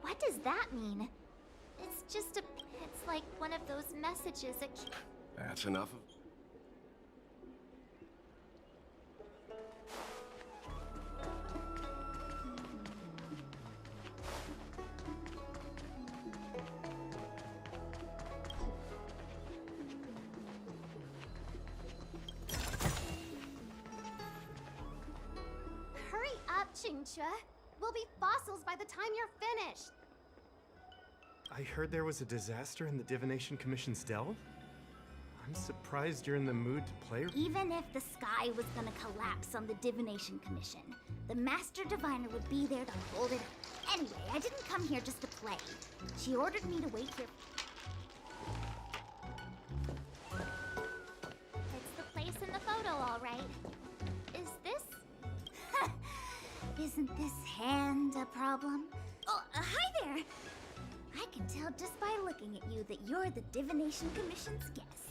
What does that mean? It's like one of those messages that... That's enough of... Hurry up, Qingque. We'll be fossils by the time you're finished. I heard there was a disaster in the Divination Commission's delve? I'm surprised you're in the mood to play. Even if the sky was gonna collapse on the Divination Commission, the Master Diviner would be there to hold it up. Anyway, I didn't come here just to play. She ordered me to wait here. It's the place in the photo, all right. Is this... Isn't this hand a problem? Oh, hi there! I can tell just by looking at you that you're the Divination Commission's guests.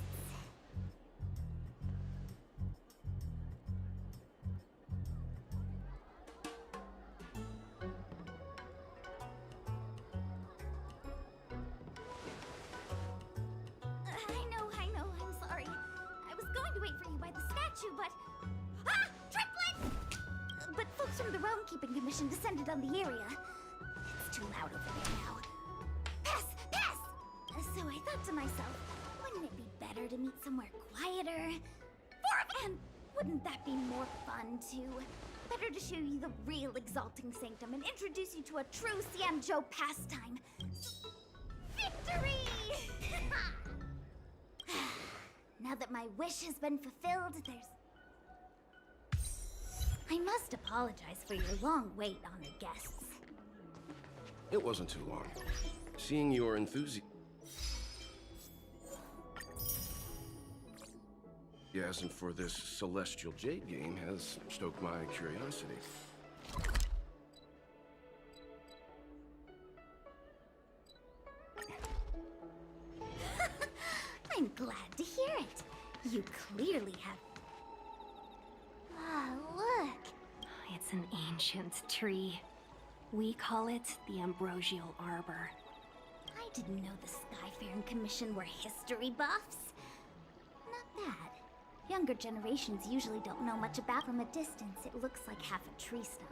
I know, I'm sorry. I was going to wait for you by the statue, but... Ah! Triplet! But folks from the Realm-Keeping Commission descended on the area. It's too loud over there now. Pass! Pass! So I thought to myself, wouldn't it be better to meet somewhere quieter? And wouldn't that be more fun, too? Better to show you the real Exalting Sanctum and introduce you to a true Xianzhou pastime. Victory! Now that my wish has been fulfilled, I must apologize for your long wait, honored guests. It wasn't too long. Seeing your enthusiasm for this celestial jade game has stoked my curiosity. I'm glad to hear it. You clearly have... Ah, look. It's an ancient tree. We call it the Ambrosial Arbor. I didn't know the Skyfaring Commission were history buffs. Not bad. Younger generations usually don't know much about. From a distance, it looks like half a tree stump.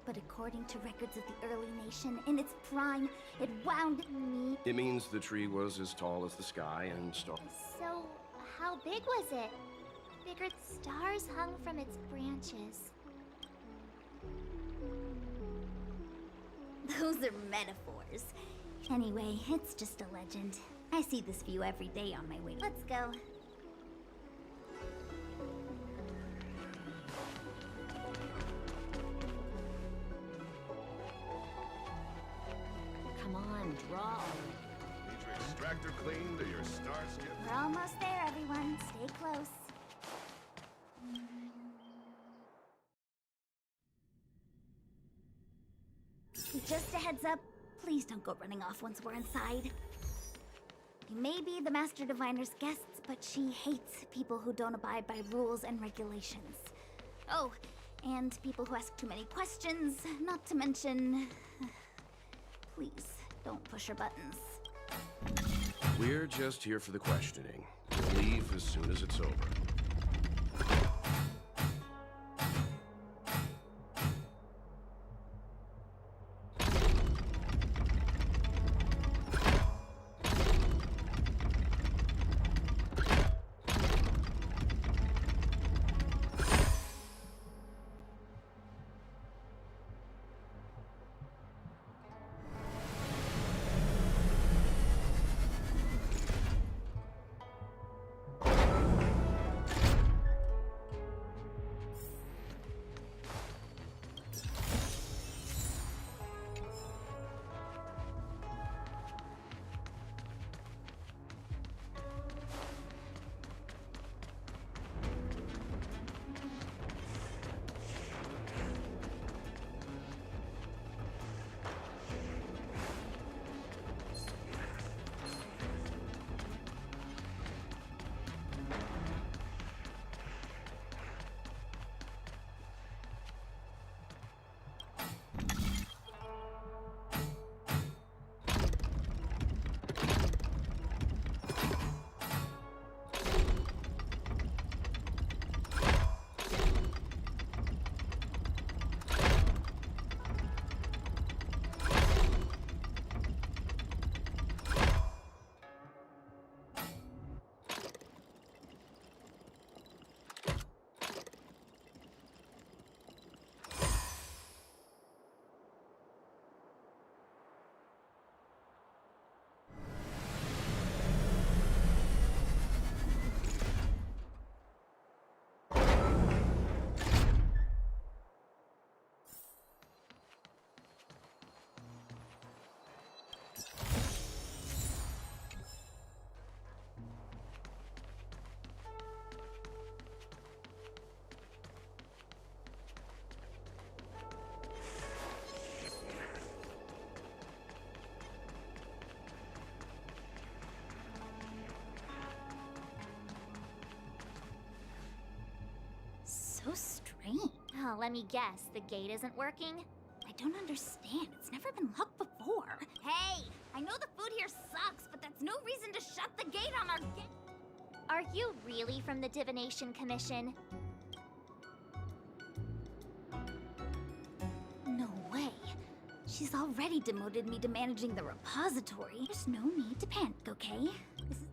But according to records of the early nation, in its prime, it wound me. It means the tree was as tall as the sky and stars. So, how big was it? Figured stars hung from its branches. Those are metaphors. Anyway, it's just a legend. I see this view every day on my way. Let's go. Come on, draw. Need your extractor cleaned or your starscape? We're almost there, everyone. Stay close. Just a heads up, please don't go running off once we're inside. You may be the Master Diviner's guests, but she hates people who don't abide by rules and regulations. Oh, and people who ask too many questions, not to mention... Please, don't push her buttons. We're just here for the questioning. We'll leave as soon as it's over. Oh, let me guess. The gate isn't working? I don't understand. It's never been locked before. Hey, I know the food here sucks, but that's no reason to shut the gate on our Are you really from the Divination Commission? No way. She's already demoted me to managing the repository. There's no need to panic, okay? This is...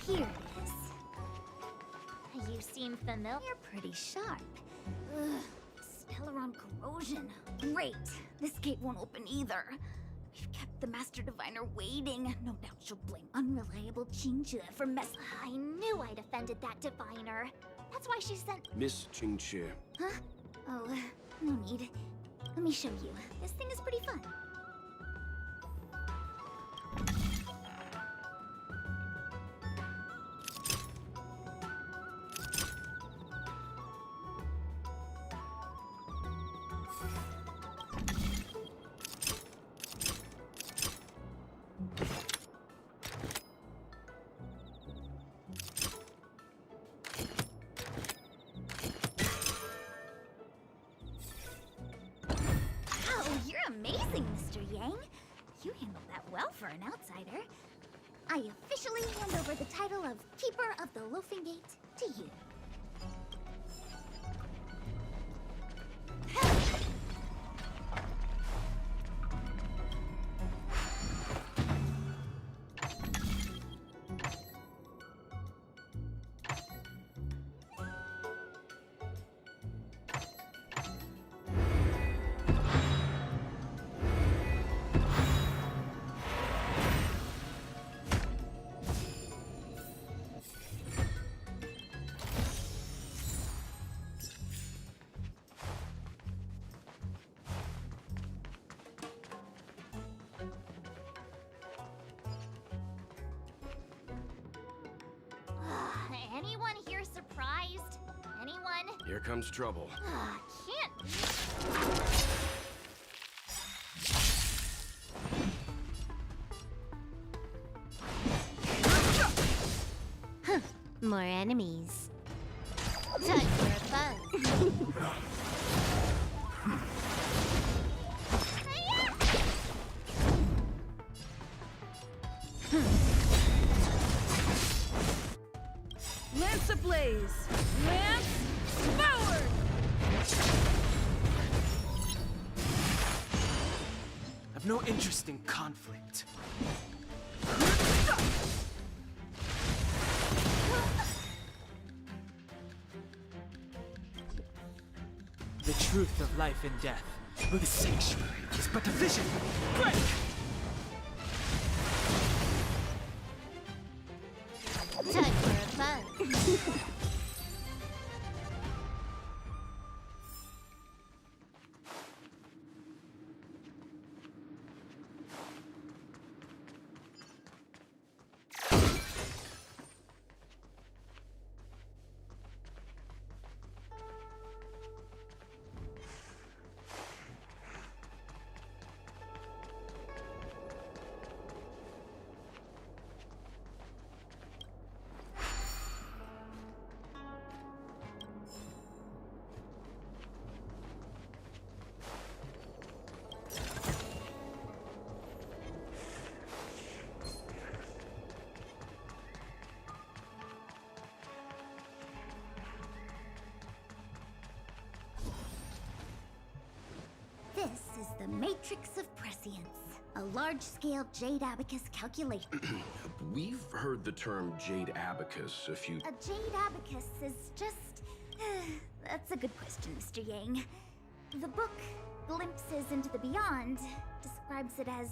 Here it is. You seem familiar. You're pretty sharp. Ugh, Stellaron corrosion. Great. This gate won't open either. We've kept the Master Diviner waiting. No doubt she'll blame unreliable Qingque for mess. I knew I'd offended that diviner. That's why she sent... Miss Qingque. Huh? Oh, no need. Let me show you. This thing is pretty fun. Amazing, Mr. Yang. You handled that well for an outsider. I officially hand over the title of Keeper of the Loafing Gate to you. Anyone here surprised? Anyone? Here comes trouble. Can't be. More enemies. Time for fun. Lance ablaze! Lance forward! I've no interest in conflict. The truth of life and death, or the sanctuary, is but a vision. Break! Time for fun. This is the Matrix of Prescience, a large-scale jade abacus calculation. We've heard the term jade abacus a few... A jade abacus is just... That's a good question, Mr. Yang. The book, Glimpses into the Beyond, describes it as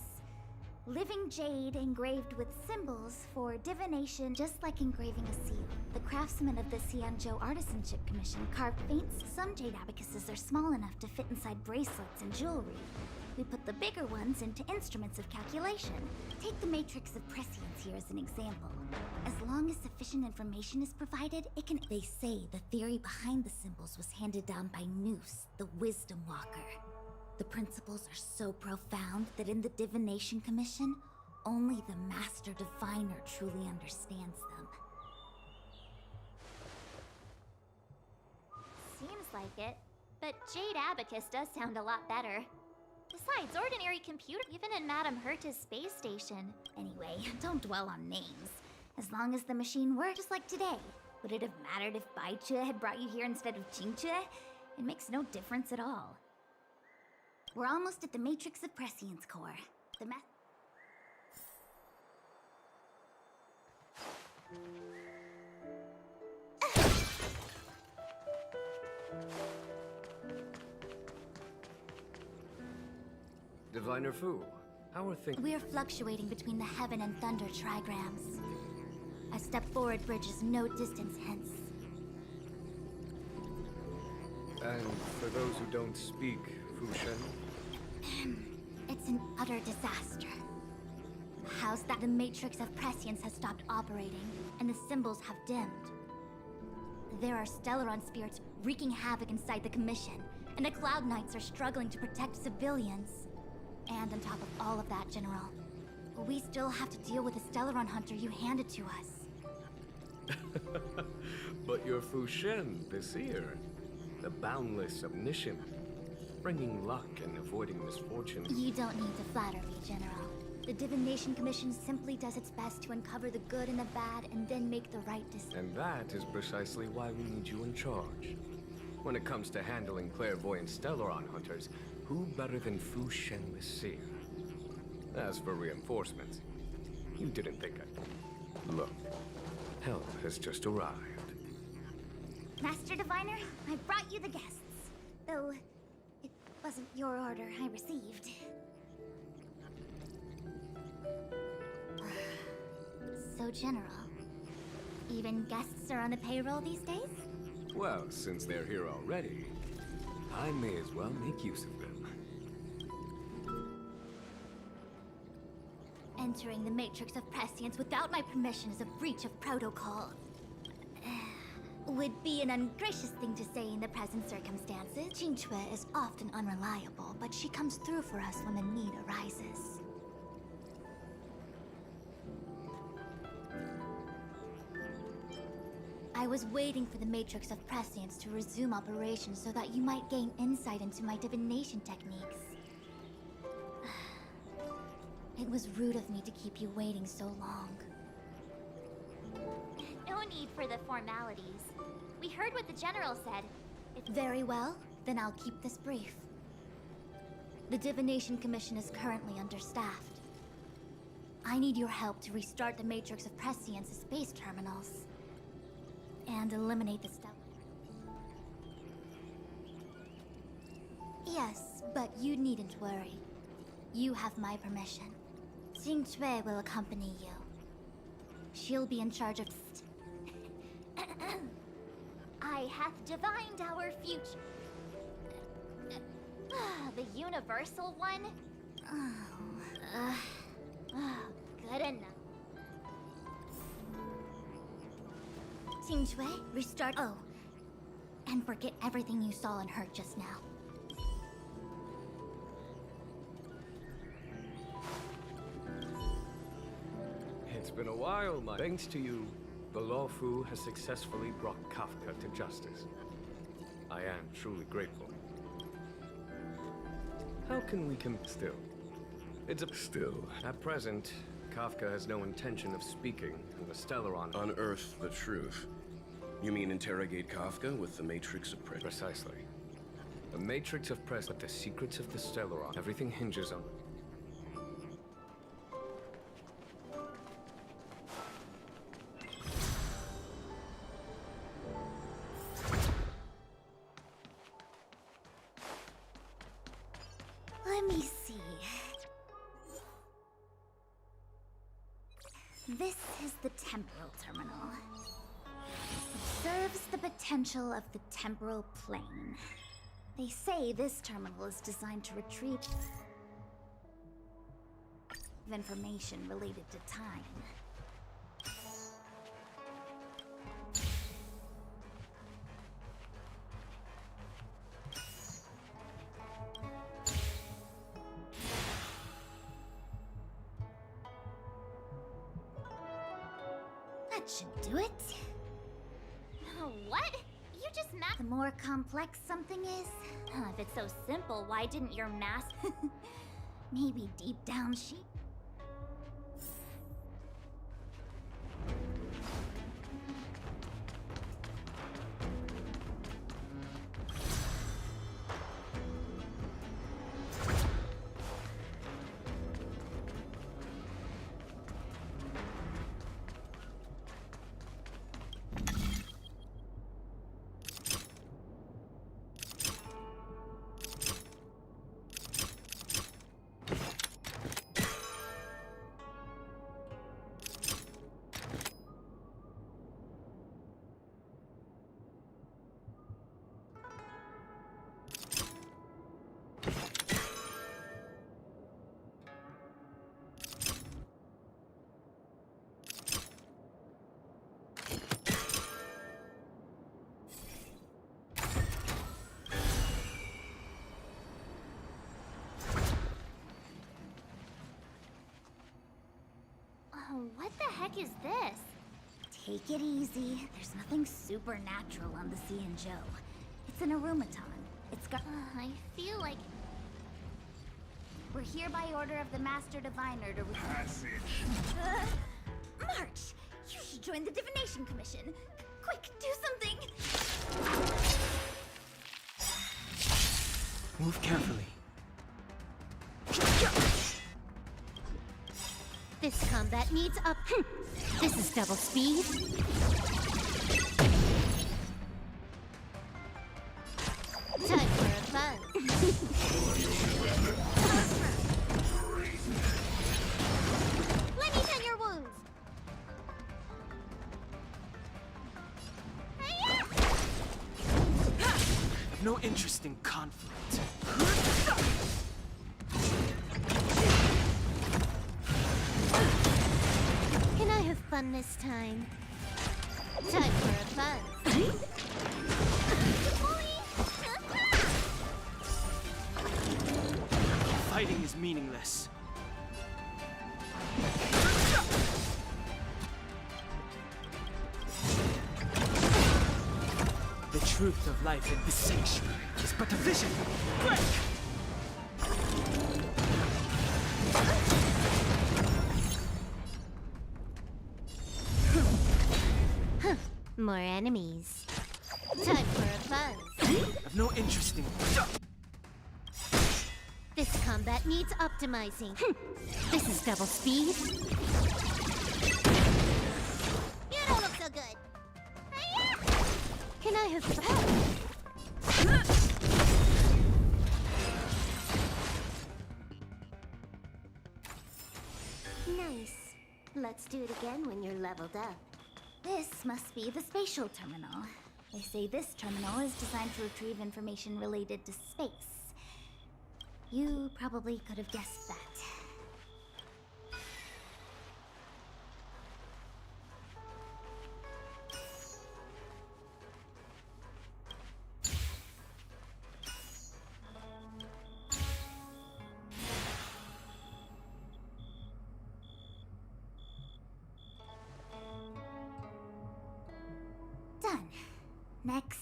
living jade engraved with symbols for divination, just like engraving a seal. The craftsmen of the Xianzhou Artisanship Commission carved faints. Some jade abacuses are small enough to fit inside bracelets and jewelry. We put the bigger ones into instruments of calculation. Take the Matrix of Prescience here as an example. As long as sufficient information is provided, it can... They say the theory behind the symbols was handed down by Noose, the Wisdom Walker. The principles are so profound that in the Divination Commission, only the Master Diviner truly understands them. like it. But Jade Abacus does sound a lot better. Besides, ordinary computer, even in Madame Herta's space station. Anyway, don't dwell on names. As long as the machine worked just like today. Would it have mattered if Baichue had brought you here instead of Qingchue? It makes no difference at all. We're almost at the matrix of prescience core. The Diviner Fu, how are things? We're fluctuating between the heaven and thunder trigrams. A step forward bridges no distance hence. And for those who don't speak Fu Xuan? It's an utter disaster. How's that? The matrix of prescience has stopped operating, and the symbols have dimmed. There are Stellaron spirits wreaking havoc inside the Commission, and the Cloud Knights are struggling to protect civilians. And on top of all of that, General, we still have to deal with the Stellaron hunter you handed to us. But you're Fu Xuan, the seer. The boundless, omniscient, bringing luck and avoiding misfortune. You don't need to flatter me, General. The Divination Commission simply does its best to uncover the good and the bad and then make the right decision. And that is precisely why we need you in charge. When it comes to handling clairvoyant Stellaron hunters, who better than Fu Xuan the seer? As for reinforcements, you didn't think I'd... Look, help has just arrived. Master Diviner, I brought you the guests. Though, it wasn't your order I received. So, General, even guests are on the payroll these days? Well, since they're here already, I may as well make use of them. Entering the matrix of prescience without my permission is a breach of protocol. Would be an ungracious thing to say in the present circumstances. Qingchue is often unreliable, but she comes through for us when the need arises. I was waiting for the matrix of prescience to resume operations so that you might gain insight into my divination techniques. It was rude of me to keep you waiting so long. No need for the formalities. We heard what the General said. Very well, then I'll keep this brief. The Divination Commission is currently understaffed. I need your help to restart the Matrix of Prescience's space terminals. And eliminate the stuff. Yes, but you needn't worry. You have my permission. Qingchue will accompany you. She'll be in charge of... I hath divined our future. The universal one? Good enough. Qingchue, restart... Oh. And forget everything you saw and heard just now. It's been a while, my... Thanks to you, the Law Fu has successfully brought Kafka to justice. I am truly grateful. How can we still? It's a... Still. At present, Kafka has no intention of speaking, and the Stellaron... Unearth the truth. You mean interrogate Kafka with the Matrix of Prescience? Precisely. The Matrix of Prescience, but the secrets of the Stellaron. Everything hinges on... Let me see. This is the temporal terminal. It serves the potential of the temporal plane. They say this terminal is designed to retrieve information related to time. That should do it. What? You just The more complex something is, If it's so simple, why didn't your master... maybe deep down she... What the heck is this? Take it easy. There's nothing supernatural on the C and Joe. It's an arumaton. It's got... I feel like... We're here by order of the Master Diviner to... March! You should join the Divination Commission. Quick, do something! Move carefully. This combat needs up. This is double speed. Time for a fun. Let me tend your wounds. I've no interest in conflict. Can I have fun this time? Time for a fun. Fighting is meaningless. The truth of life in this sanctuary is but a vision. Break! More enemies. Time for a fun. I've no interest in... This combat needs optimizing. This is double speed. You don't look so good. Can I have fun? Nice. Let's do it again when you're leveled up. This must be the spatial terminal. They say this terminal is designed to retrieve information related to space. You probably could have guessed that. Done. Next.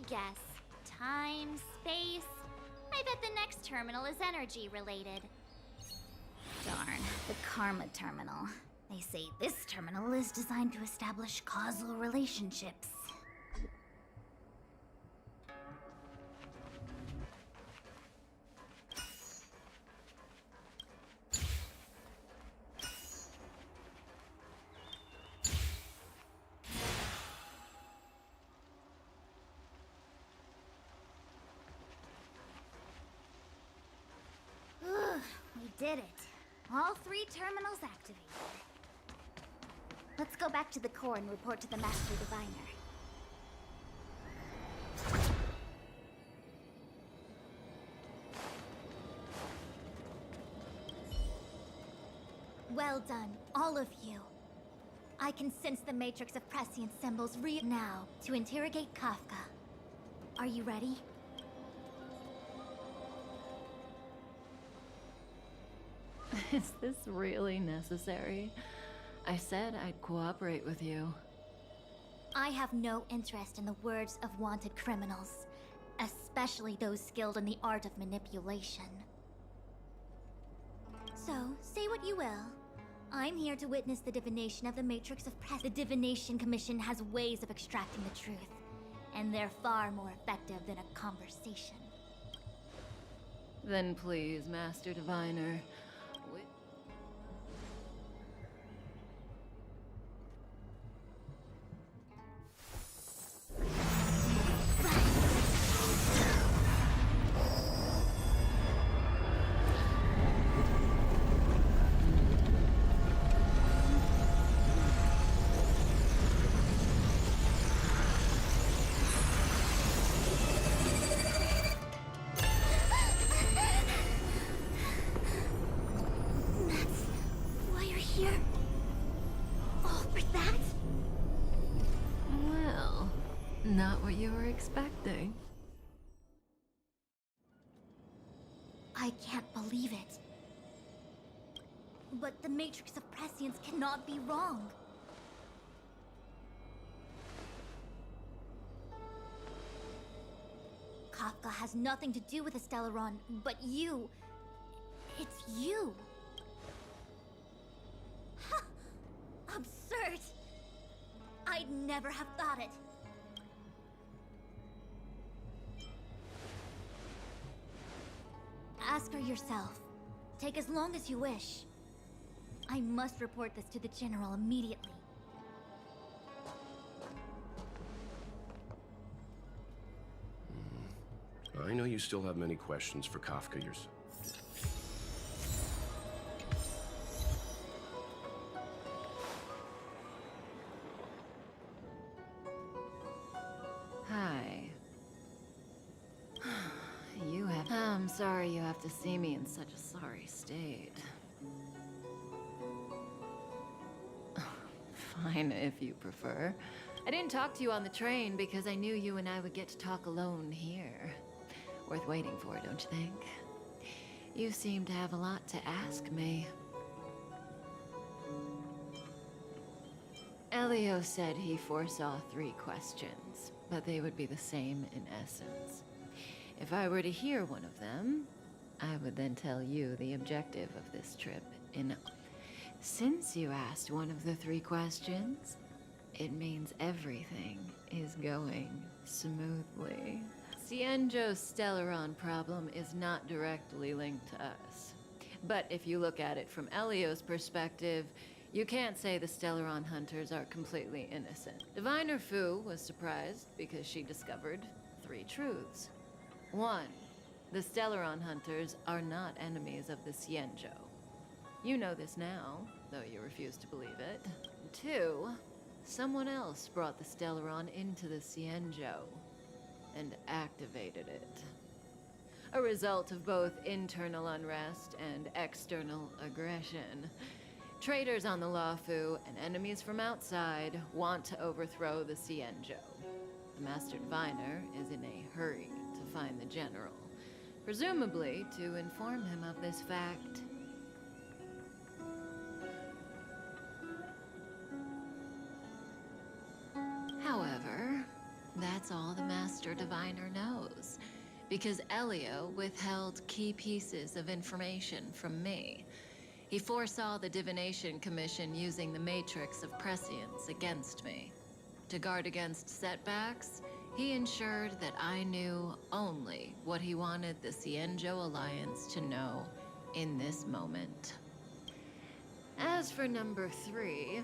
guess. Time, space. I bet the next terminal is energy related. Darn, the Karma Terminal. They say this terminal is designed to establish causal relationships. We did it. All 3 terminals activated. Let's go back to the core and report to the Master Diviner. Well done, all of you. I can sense the matrix of prescient symbols now to interrogate Kafka. Are you ready? Is this really necessary? I said I'd cooperate with you. I have no interest in the words of wanted criminals, especially those skilled in the art of manipulation. So, say what you will. I'm here to witness the divination of the Matrix of Press. The Divination Commission has ways of extracting the truth, and they're far more effective than a conversation. Then please, Master Diviner. Not what you were expecting. I can't believe it. But the Matrix of Prescience cannot be wrong. Kafka has nothing to do with the Stellaron, but you. It's you. Ha! Absurd! I'd never have thought it. Ask her yourself. Take as long as you wish. I must report this to the General immediately. I know you still have many questions for Kafka yourself. Hi. I'm sorry you have to see me in such a sorry state. Fine, if you prefer. I didn't talk to you on the train because I knew you and I would get to talk alone here. Worth waiting for, don't you think? You seem to have a lot to ask me. Elio said he foresaw 3 questions, but they would be the same in essence. If I were to hear one of them, I would then tell you the objective of this trip Since you asked one of the 3 questions, it means everything is going smoothly. Xianzhou's Stellaron problem is not directly linked to us. But if you look at it from Elio's perspective, you can't say the Stellaron hunters are completely innocent. Diviner Fu was surprised because she discovered 3 truths. 1, the Stellaron hunters are not enemies of the Xianzhou. You know this now, though you refuse to believe it. 2, someone else brought the Stellaron into the Xianzhou and activated it. A result of both internal unrest and external aggression. Traitors on the Luofu and enemies from outside want to overthrow the Xianzhou. The Master Diviner is in a hurry to find the General, presumably to inform him of this fact. However, that's all the Master Master Diviner knows. Because Elio withheld key pieces of information from me. He foresaw the Divination Commission using the matrix of prescience against me. To guard against setbacks, he ensured that I knew only what he wanted the Xianzhou Alliance to know in this moment. As for number 3,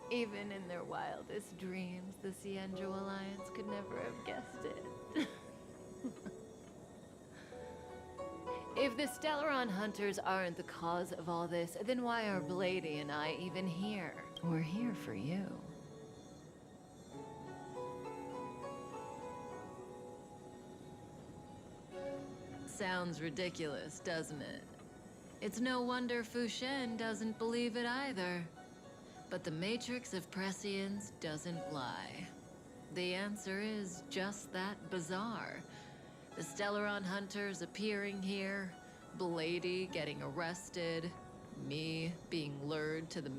even in their wildest dreams, the Xianzhou Alliance could never have guessed it. If the Stellaron hunters aren't the cause of all this, then why are Blady and I even here? We're here for you. Sounds ridiculous, doesn't it? It's no wonder Fu Xuan doesn't believe it either. But the matrix of prescience doesn't lie. The answer is just that bizarre. The Stellaron hunters appearing here, Blady getting arrested, me being lured to the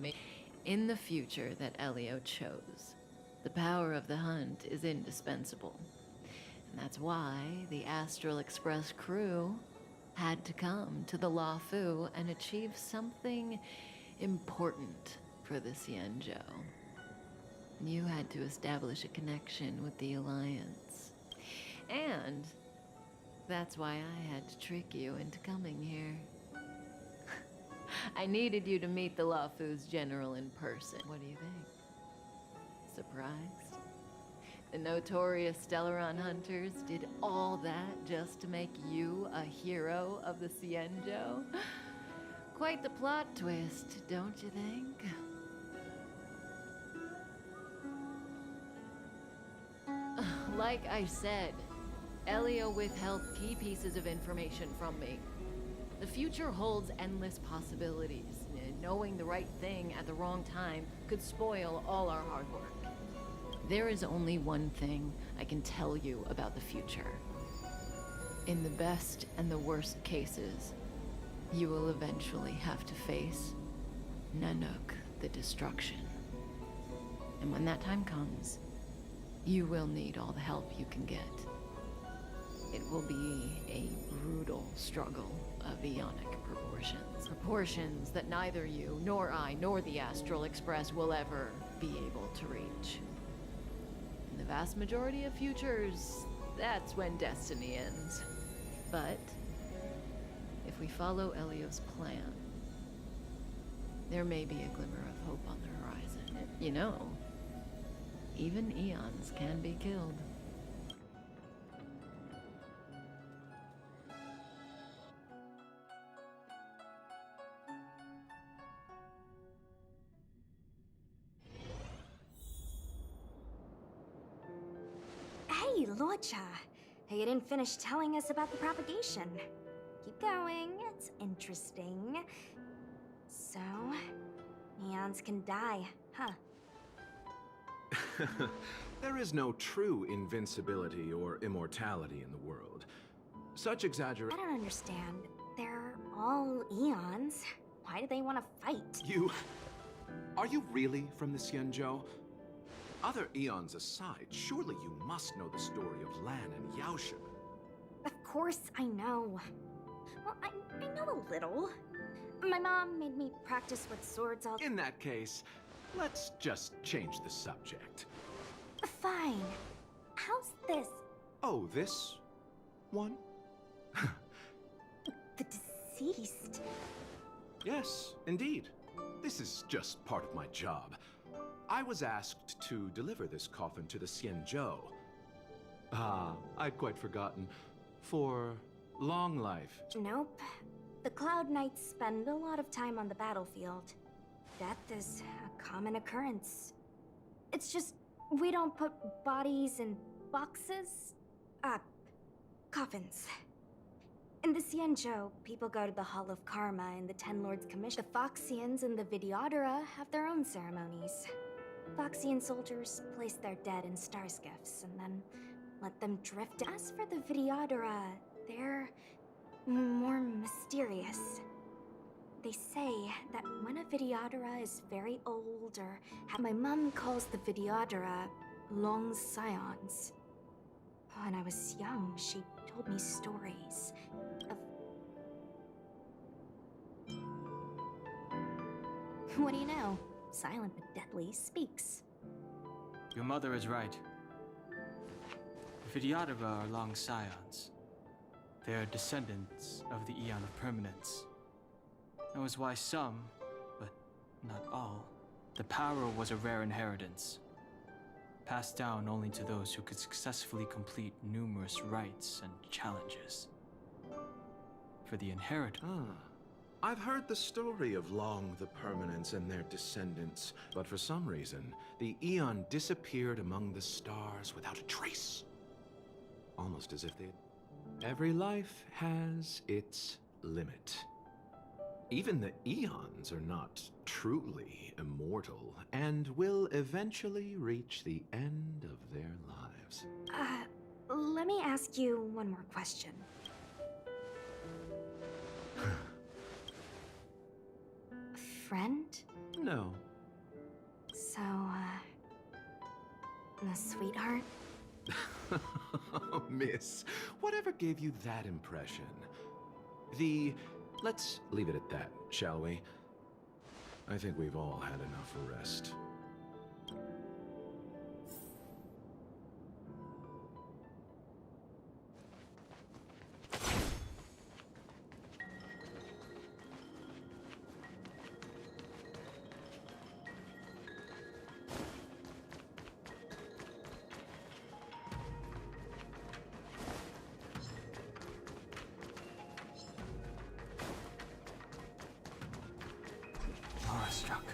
in the future that Elio chose. The power of the hunt is indispensable. And that's why the Astral Express crew had to come to the La Fu and achieve something important for the Xianzhou. You had to establish a connection with the Alliance. And that's why I had to trick you into coming here. I needed you to meet the La Fu's general in person. What do you think? Surprised? The notorious Stellaron hunters did all that just to make you a hero of the Xianzhou? Quite the plot twist, don't you think? Like I said, Elio withheld key pieces of information from me. The future holds endless possibilities. Knowing the right thing at the wrong time could spoil all our hard work. There is only one thing I can tell you about the future. In the best and the worst cases, you will eventually have to face Nanook the Destruction. And when that time comes, you will need all the help you can get. It will be a brutal struggle of eonic proportions. Proportions that neither you, nor I, nor the Astral Express will ever be able to reach. In the vast majority of futures, that's when destiny ends. But if we follow Elio's plan, there may be a glimmer of hope on the horizon. You know, even eons can be killed. Hey, Lorcha. You didn't finish telling us about the propagation. Keep going, it's interesting. So, eons can die, huh? There is no true invincibility or immortality in the world. Such exaggeration. I don't understand. They're all eons. Why do they want to fight? Are you really from the Xianzhou? Other eons aside, surely you must know the story of Lan and Yaoshe. Of course I know. Well, I know a little. My mom made me practice with swords all— In that case, let's just change the subject. Fine. How's this? Oh, this one? The deceased? Yes, indeed. This is just part of my job. I was asked to deliver this coffin to the Xianzhou. Ah, I'd quite forgotten. For long life. Nope. The Cloud Knights spend a lot of time on the battlefield. Death is a common occurrence. It's just, we don't put bodies in boxes. Coffins. In the Xianzhou, people go to the Hall of Karma and the Ten Lords Commission. The Foxians and the Videodora have their own ceremonies. Foxian soldiers place their dead in star skiffs and then let them drift. As for the Videodora, they're more mysterious. They say that when a Videodora is very old or my mom calls the Videodora long scions. When I was young, she told me stories of... What do you know? Silent but deadly speaks. Your mother is right. The videogames are long scions. They are descendants of the Eon of Permanence. That was why some, but not all, the power was a rare inheritance, passed down only to those who could successfully complete numerous rites and challenges. For the inheritor... I've heard the story of Long the Permanence and their descendants, but for some reason, the Eon disappeared among the stars without a trace. Almost as if they... Every life has its limit. Even the Eons are not truly immortal, and will eventually reach the end of their lives. Let me ask you one more question. Friend? No. So, a sweetheart? Miss, whatever gave you that impression? Let's leave it at that, shall we? I think we've all had enough rest. Struck.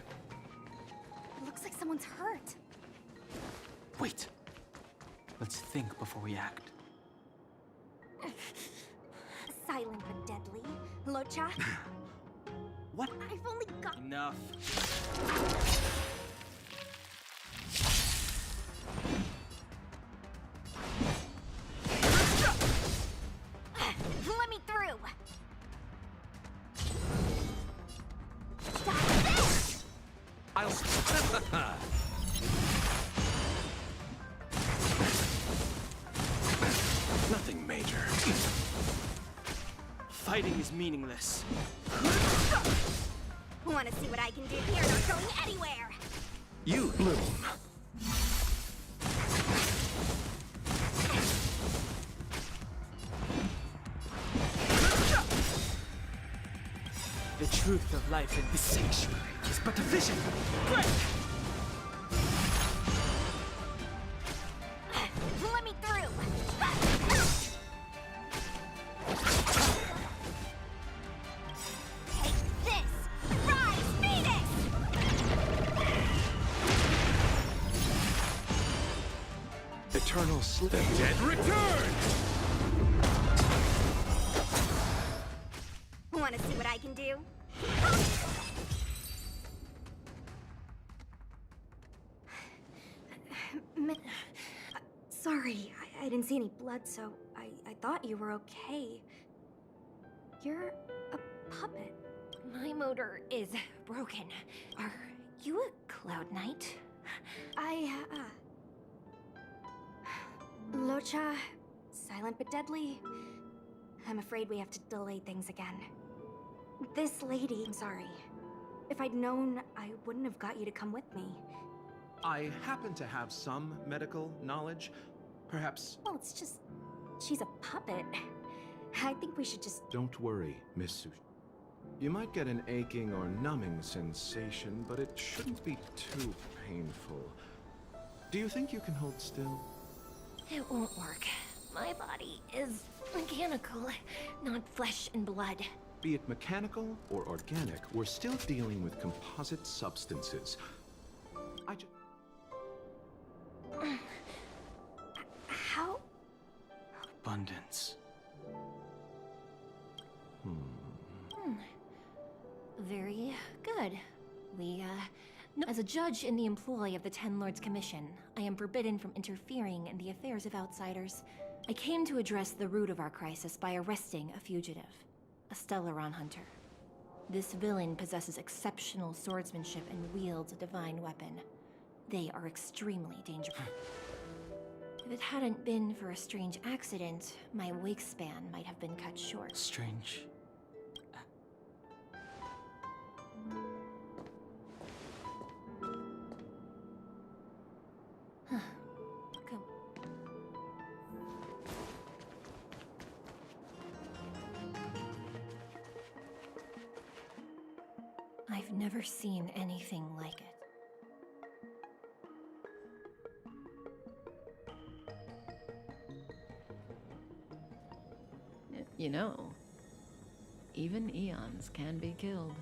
Looks like someone's hurt. Wait. Let's think before we act. Silent but deadly. Locha? What? I've only got... Enough. Let me through! Nothing major. Fighting is meaningless. Wanna see what I can do? You're not going anywhere! You bloom. The truth of life in this sanctuary is but a vision. Break! Let me through! Take this! Rise, Phoenix! Eternal slip. The dead return! Wanna see what I can do? Sorry, I didn't see any blood, so I thought you were okay. You're a puppet. My motor is broken. Are you a Cloud Knight? Locha, silent but deadly. I'm afraid we have to delay things again. This lady, I'm sorry. If I'd known, I wouldn't have got you to come with me. I happen to have some medical knowledge. Perhaps... Well, it's just... she's a puppet. I think we should just... Don't worry, Miss Su. You might get an aching or numbing sensation, but it shouldn't be too painful. Do you think you can hold still? It won't work. My body is mechanical, not flesh and blood. Be it mechanical or organic, we're still dealing with composite substances. How? Abundance. Very good. As a judge in the employ of the Ten Lords Commission, I am forbidden from interfering in the affairs of outsiders. I came to address the root of our crisis by arresting a fugitive, a Stellaron hunter. This villain possesses exceptional swordsmanship and wields a divine weapon. They are extremely dangerous. If it hadn't been for a strange accident, my wake span might have been cut short. Strange. Come. I've never seen anything like it. You know, even eons can be killed.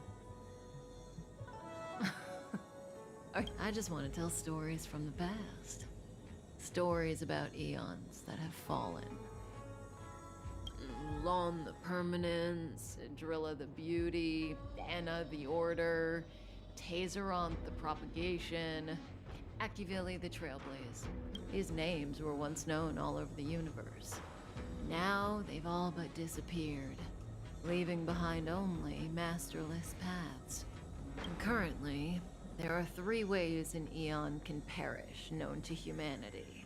I just want to tell stories from the past. Stories about eons that have fallen. Lon the Permanence, Drilla the Beauty, Anna the Order, Tazeron the Propagation, Akivili the Trailblaze. These names were once known all over the universe. Now they've all but disappeared, leaving behind only masterless paths. And currently, there are 3 ways an eon can perish known to humanity.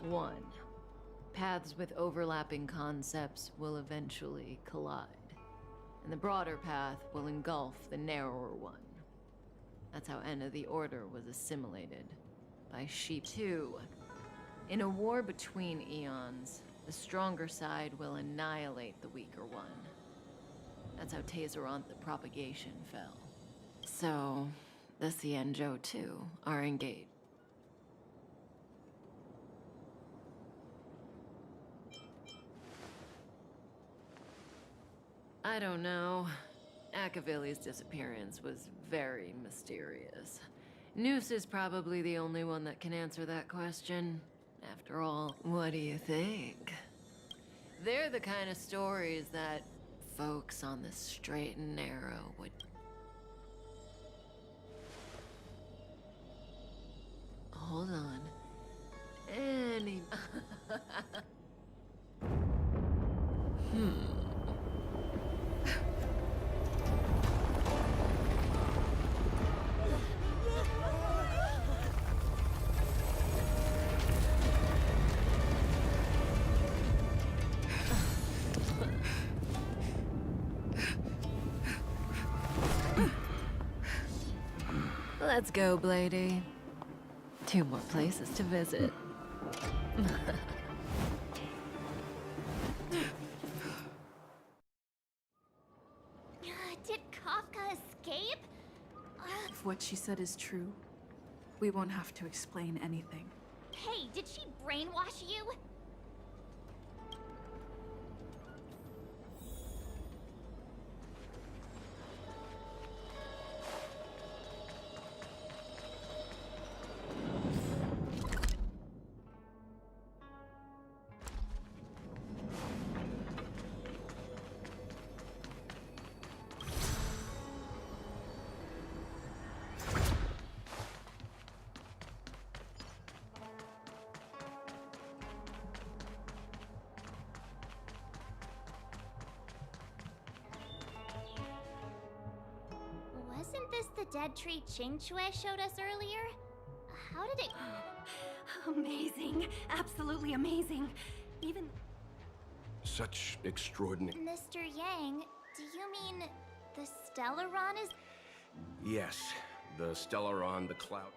1. Paths with overlapping concepts will eventually collide, and the broader path will engulf the narrower one. That's how Enna the Order was assimilated by Sheep. 2. In a war between eons, the stronger side will annihilate the weaker one. That's how Tazeron the Propagation fell. So, the Xianzhou too are engaged. I don't know. Akavili's disappearance was very mysterious. Noose is probably the only one that can answer that question. After all, what do you think? They're the kind of stories that folks on the straight and narrow would... Hold on. Any... Let's go, Blady. 2 more places to visit. Did Kafka escape? If what she said is true, we won't have to explain anything. Hey, did she brainwash you? Wasn't this the dead tree Qingxue showed us earlier? How did it... Amazing. Absolutely amazing. Even... Such extraordinary... Mr. Yang, do you mean the Stellaron is... Yes, the Stellaron, the cloud...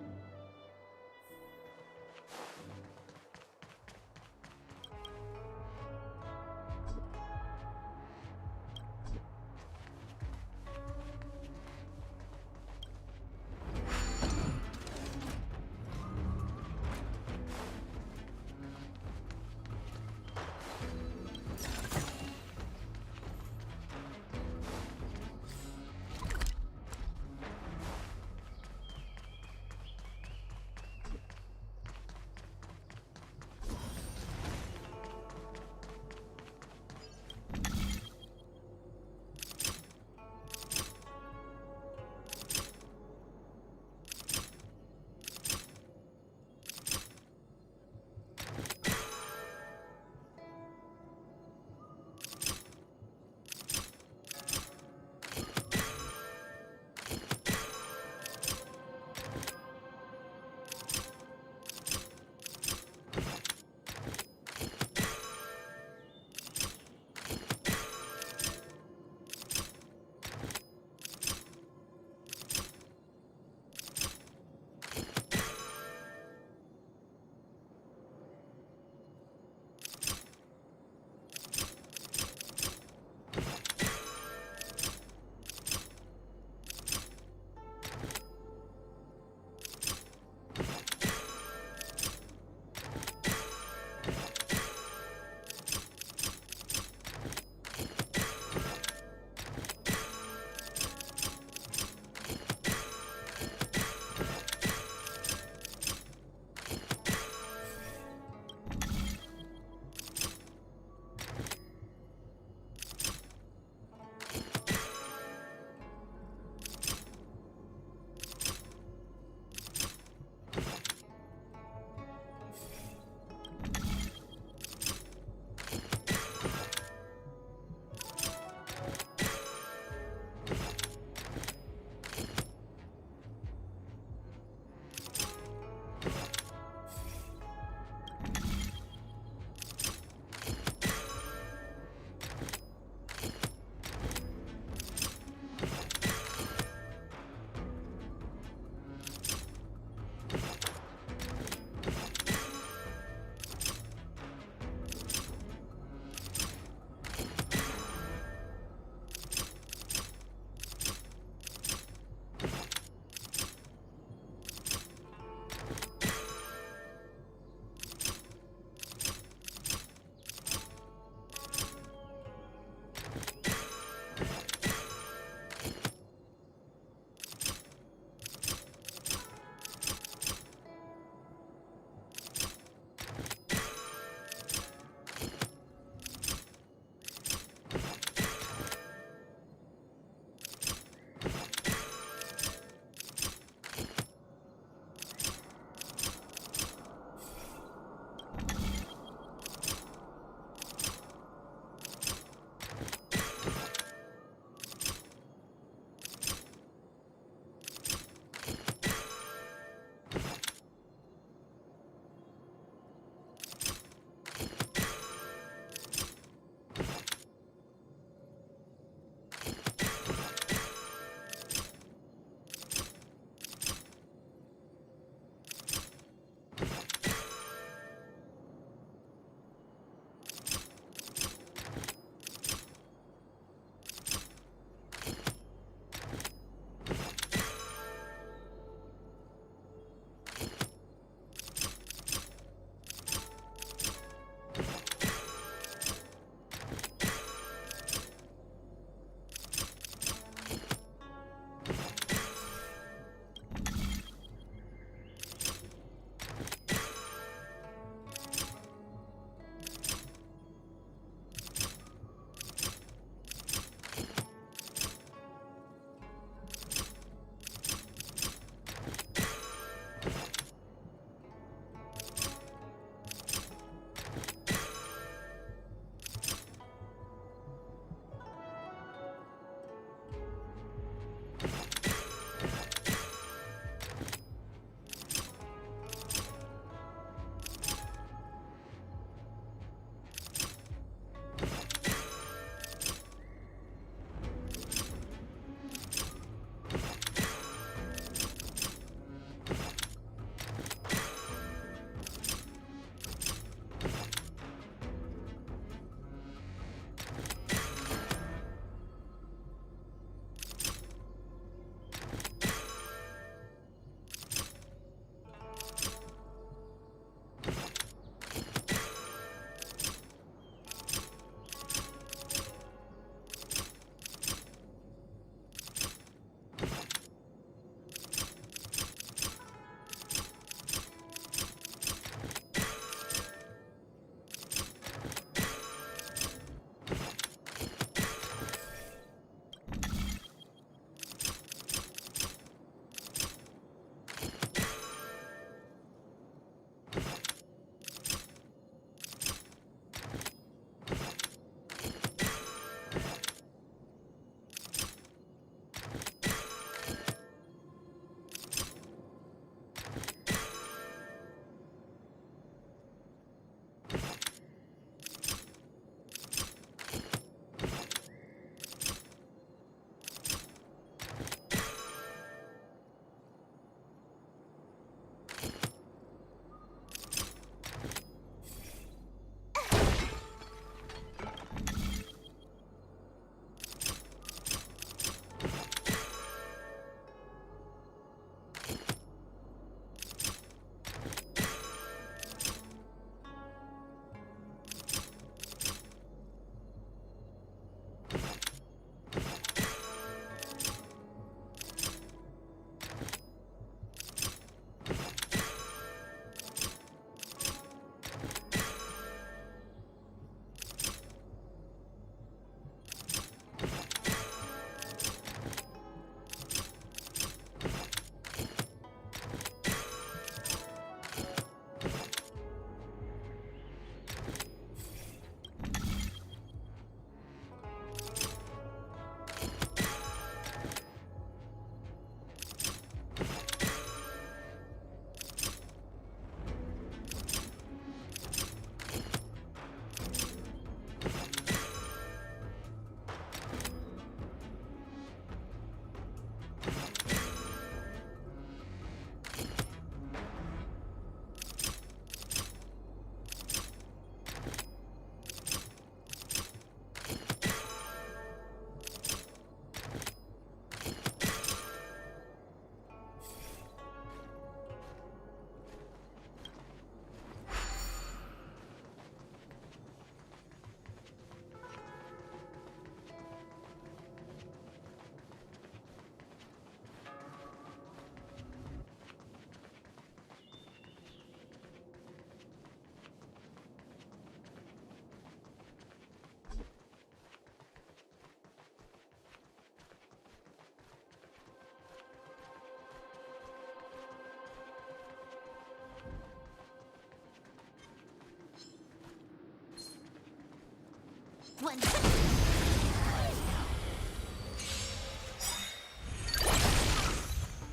One.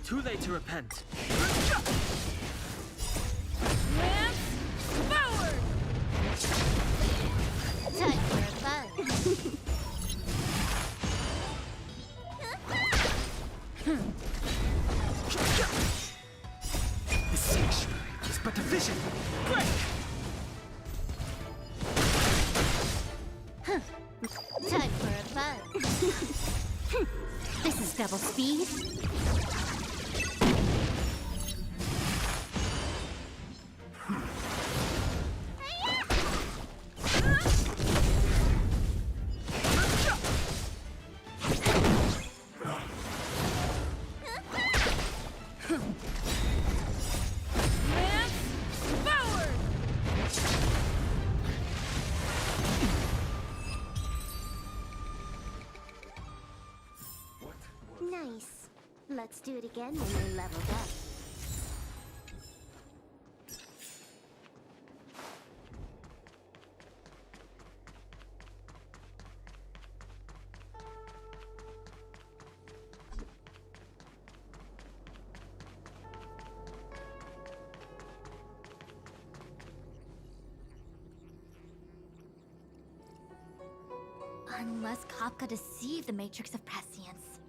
Too late to repent. Lance forward! Time for a fun. The sanctuary is but a vision. Break! Time for a fun. This is double speed. Lance forward! Nice. Let's do it again when we're leveled up. Unless Kafka deceived the Matrix of Prescience.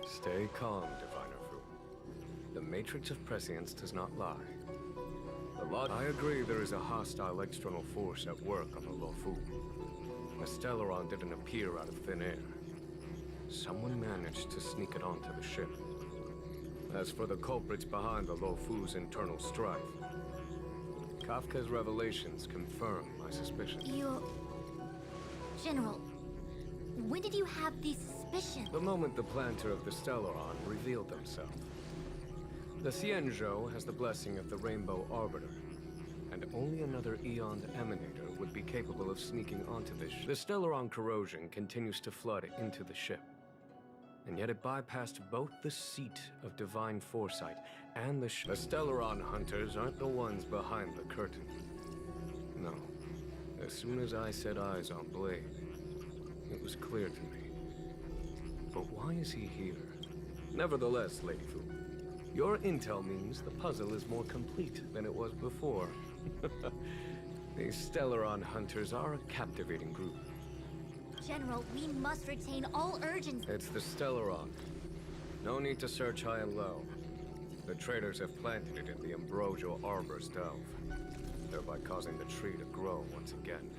Stay calm, Diviner Fu. The Matrix of Prescience does not lie. I agree there is a hostile external force at work on the Luofu. The Stellaron didn't appear out of thin air. Someone managed to sneak it onto the ship. As for the culprits behind the Luofu's internal strife, Kafka's revelations confirm my suspicions. General, when did you have these suspicions? The moment the planter of the Stellaron revealed himself. The Xianzhou has the blessing of the Rainbow Arbiter, and only another Aeon Emanator would be capable of sneaking onto this ship. The Stellaron corrosion continues to flood into the ship, and yet it bypassed both the seat of divine foresight and the ship. The Stellaron hunters aren't the ones behind the curtain. No. As soon as I set eyes on Blade, it was clear to me. But why is he here? Nevertheless, Lady Fu, your intel means the puzzle is more complete than it was before. These Stellaron hunters are a captivating group. General, we must retain all urgency. It's the Stellaron. No need to search high and low. The traders have planted it in the ambrosial arbor's delve, thereby causing the tree to grow once again.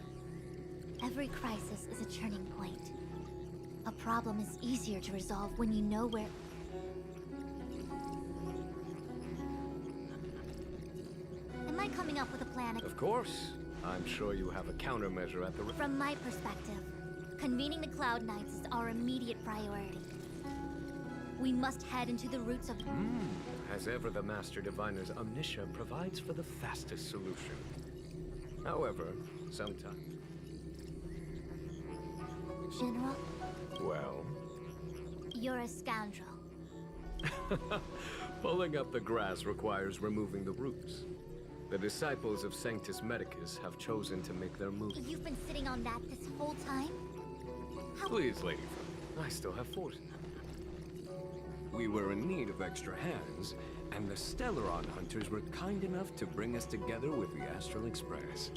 Every crisis is a turning point. A problem is easier to resolve when you know where... Am I coming up with a plan? Of course. I'm sure you have a countermeasure at the... From my perspective, convening the Cloud Knights is our immediate priority. We must head into the roots of... As ever, the Master Diviner's omniscia provides for the fastest solution. However, sometimes... General, Well... you're a scoundrel. Pulling up the grass requires removing the roots. The disciples of Sanctus Medicus have chosen to make their move. You've been sitting on that this whole time? How... Please, Lady Fu, I still have forces. We were in need of extra hands, and the Stellaron hunters were kind enough to bring us together with the Astral Express.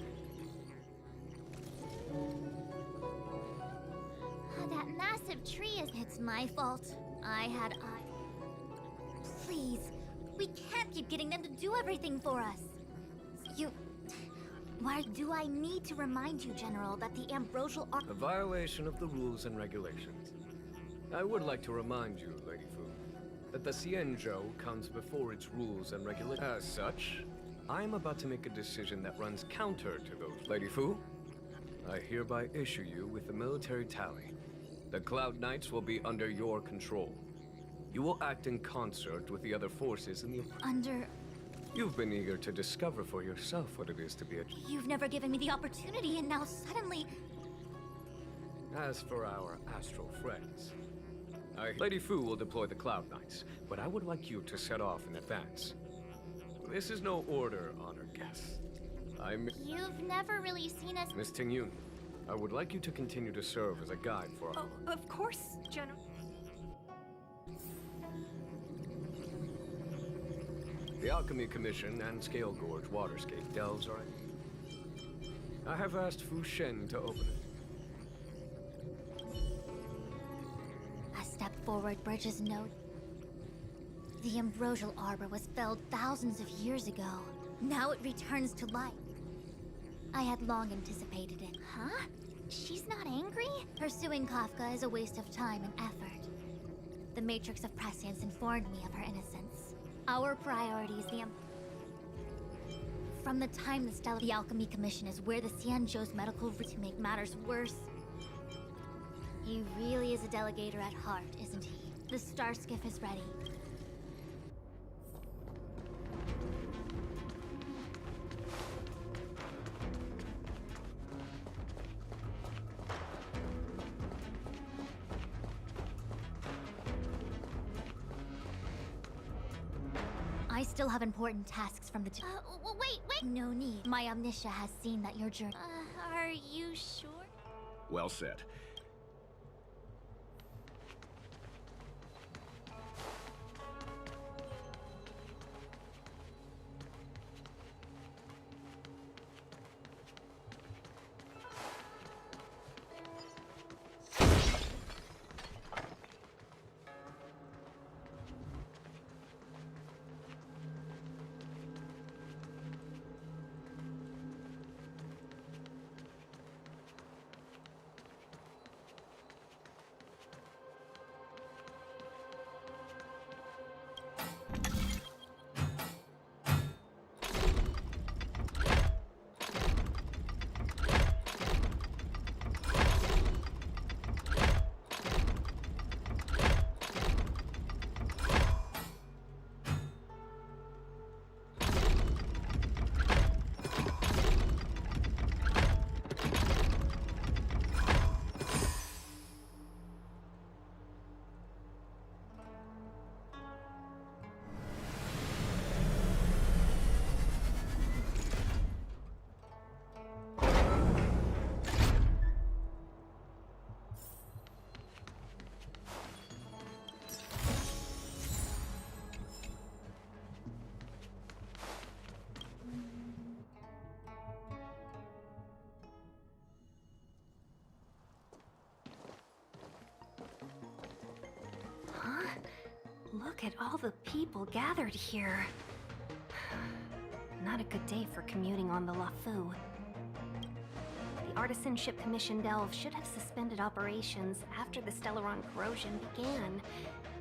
That massive tree is... It's my fault. I had Please, we can't keep getting them to do everything for us. Why do I need to remind you, General, that the ambrosial arc... A violation of the rules and regulations. I would like to remind you, Lady Fu, that the Xianzhou comes before its rules and regulations. As such, I am about to make a decision that runs counter to those. Lady Fu, I hereby issue you with the military tally. The Cloud Knights will be under your control. You will act in concert with the other forces in the... Under... You've been eager to discover for yourself what it is to be a... You've never given me the opportunity, and now suddenly... As for our astral friends, Lady Fu will deploy the Cloud Knights, but I would like you to set off in advance. This is no order, honored guests. You've never really seen us... Miss Tingyun, I would like you to continue to serve as a guide for... Oh, of course, General. The Alchemy Commission and Scale Gorge Waterscape delves are... I have asked Fu Xuan to open it. A step forward, Bridges note. The ambrosial arbor was felled thousands of years ago. Now it returns to life. I had long anticipated it. Huh? She's not angry? Pursuing Kafka is a waste of time and effort. The Matrix of Prescience informed me of her innocence. Our priority is From the time the Alchemy Commission is where the Xianzhou's medical route to make matters worse. He really is a delegator at heart, isn't he? The star skiff is ready. I still have important tasks from the Wait! No need. My omniscia has seen that your journey... Are you sure? Well said. Look at all the people gathered here. Not a good day for commuting on the LaFu. The Artisanship Commission Delve should have suspended operations after the Stellaron corrosion began.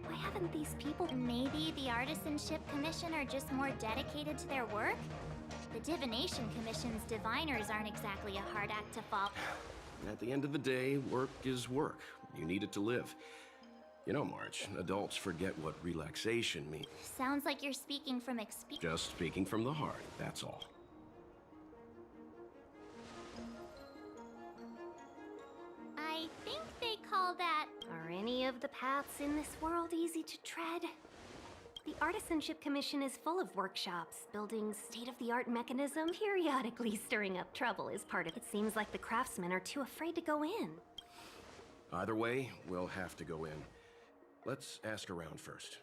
Why haven't these people... Maybe the Artisanship Commission are just more dedicated to their work? The Divination Commission's diviners aren't exactly a hard act to follow. At the end of the day, work is work. You need it to live. You know, March, adults forget what relaxation means. Sounds like you're speaking from experience. Just speaking from the heart, that's all. I think they call that... Are any of the paths in this world easy to tread? The Artisanship Commission is full of workshops, building state-of-the-art mechanism. Periodically stirring up trouble is part of it. It seems like the craftsmen are too afraid to go in. Either way, we'll have to go in. Let's ask around first.